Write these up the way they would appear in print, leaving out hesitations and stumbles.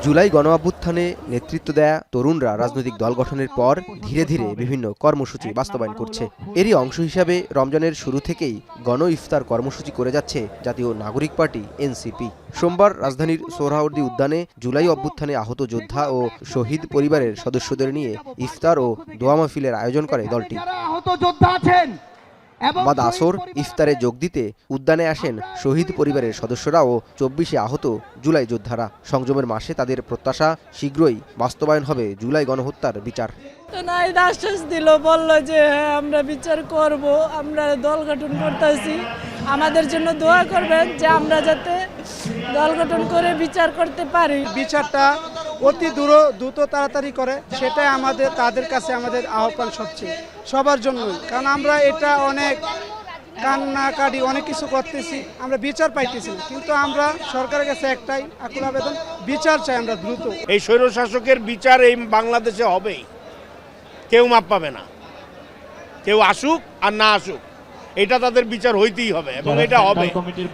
জুলাই গণঅভ্যুত্থানে নেতৃত্ব দেয়া তরুণরা রাজনৈতিক দল গঠনের পর ধীরে ধীরে বিভিন্ন কর্মসূচি বাস্তবায়ন করছে। এরই অংশ হিসাবে রমজানের শুরু থেকেই গণ ইফতার কর্মসূচি করে যাচ্ছে জাতীয় নাগরিক পার্টি এনসিপি। সোমবার রাজধানীর সোহরাওয়ার্দী উদ্যানে জুলাই অভ্যুত্থানে আহত যোদ্ধা ও শহীদ পরিবারের সদস্যদের নিয়ে ইফতার ও দোয়া মাহফিলের আয়োজন করে দলটি। বাদ আসর ইফতারে যোগ দিতে উদ্যানে আসেন শহীদ পরিবারের সদস্যরা ও 24 আহত জুলাই যোদ্ধারা। সংযমের মাসে তাদের প্রত্যাশা শীঘ্রই বাস্তবায়ন হবে জুলাই গণহত্যার বিচার। নাহিদ আশ্বাস দিল, বলল যে হ্যাঁ আমরা বিচার করব, আমরা দল গঠন করতেছি, আমাদের জন্য দোয়া করবেন যে আমরা যাতে দল গঠন করে বিচার করতে পারি। বিচারটা অতি দ্রুত তাড়াতাড়ি করে, সেটাই তাদের কাছে আমাদের আহ্বান সবচেয়ে সবার জন্যই। কারণ আমরা এটা অনেক কান্নাকাটি অনেক কিছু করতেছি, আমরা বিচার পাইতেছি না, কিন্তু আমরা সরকারের কাছে একটাই আকুল আবেদন, বিচার চাই আমরা দ্রুত। এই স্বৈরশাসকের বিচার এই বাংলাদেশে হবেই, কেউ মাপ পাবে না। কেউ আসুক আর না আসুক, এটা তাদের বিচার হইতেই হবে এবং এটা হবে।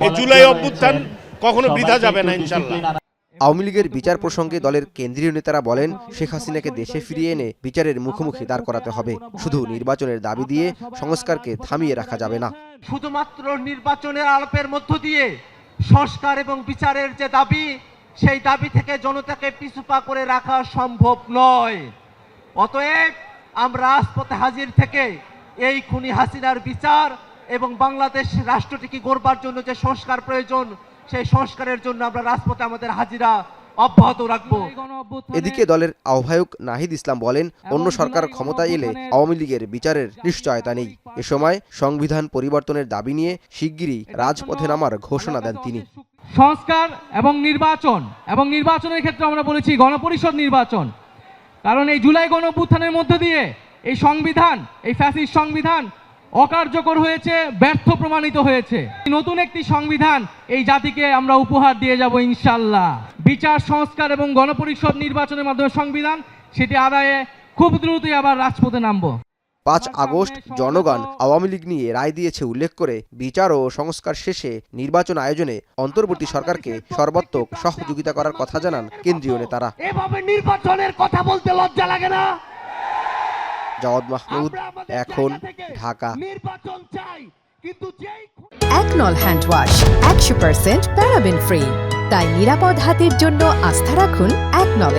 এই জুলাই অভ্যুত্থান কখনো বৃথা যাবে না ইনশাআল্লাহ। আওয়ামী লীগের বিচার প্রসঙ্গে দলের কেন্দ্রীয় নেতারা বলেন, শেখ হাসিনাকে দেশে ফিরিয়ে এনে বিচারের মুখোমুখি দাঁড় করাতে হবে। শুধু নির্বাচনের দাবি দিয়ে সংস্কারকে থামিয়ে রাখা যাবে না। শুধুমাত্র নির্বাচনের আলাপের মধ্য দিয়ে সংস্কার এবং বিচারের যে দাবি, সেই দাবি থেকে জনতাকে পিছুপা করে রাখা সম্ভব নয়। অতএব আমরা রাজপথে হাজির থেকে এই খুনি হাসিনার বিচার এবং বাংলাদেশ রাষ্ট্রটিকে গড়বার জন্য যে সংস্কার প্রয়োজন, সেই সংস্কারের জন্য আমরা রাজপথে আমাদের হাজিরা অব্যাহত রাখবো। এদিকে দলের আহ্বায়ক নাহিদ ইসলাম বলেন, অন্য সরকার ক্ষমতায় এলে আওয়ামী লীগের বিচারের নিশ্চয়তা নেই। এ সময় সংবিধান পরিবর্তনের দাবি নিয়ে শিগগিরই রাজপথে নামার ঘোষণা দেন তিনি। সংস্কার এবং নির্বাচনের ক্ষেত্রে আমরা বলেছি গণপরিষদ নির্বাচন, কারণ এই জুলাই গণঅভ্যুত্থানের মধ্য দিয়ে এই সংবিধান, এই ফ্যাসিস্ট সংবিধান অকার্যকর হয়েছে, ব্যর্থ প্রমাণিত হয়েছে। নতুন একটি সংবিধান এই জাতিকে আমরা উপহার দিয়ে যাব ইনশাআল্লাহ। বিচার, সংস্কার এবং গণপরিষদ নির্বাচনের মাধ্যমে সংবিধান সেটি আদায়ে খুব দ্রুতই আবার রাজপথে নামব। 5 আগস্ট জনগণ আওয়ামী লীগ নিয়ে রায় দিয়েছে উল্লেখ করে বিচার ও সংস্কার শেষে নির্বাচন আয়োজনে অন্তর্বর্তী সরকারকে সর্বাত্মক সহযোগিতা করার কথা জানান কেন্দ্রীয় নেতারা। এভাবে নির্বাচনের কথা বলতে লজ্জা লাগে না? জাওয়াদ মাহমুদ, এখন, ঢাকা। একনল হ্যান্ড ওয়াশ 100% প্যারাবেন ফ্রি, তাই নিরাপদ হাতের জন্য আস্থা রাখুন একনলে।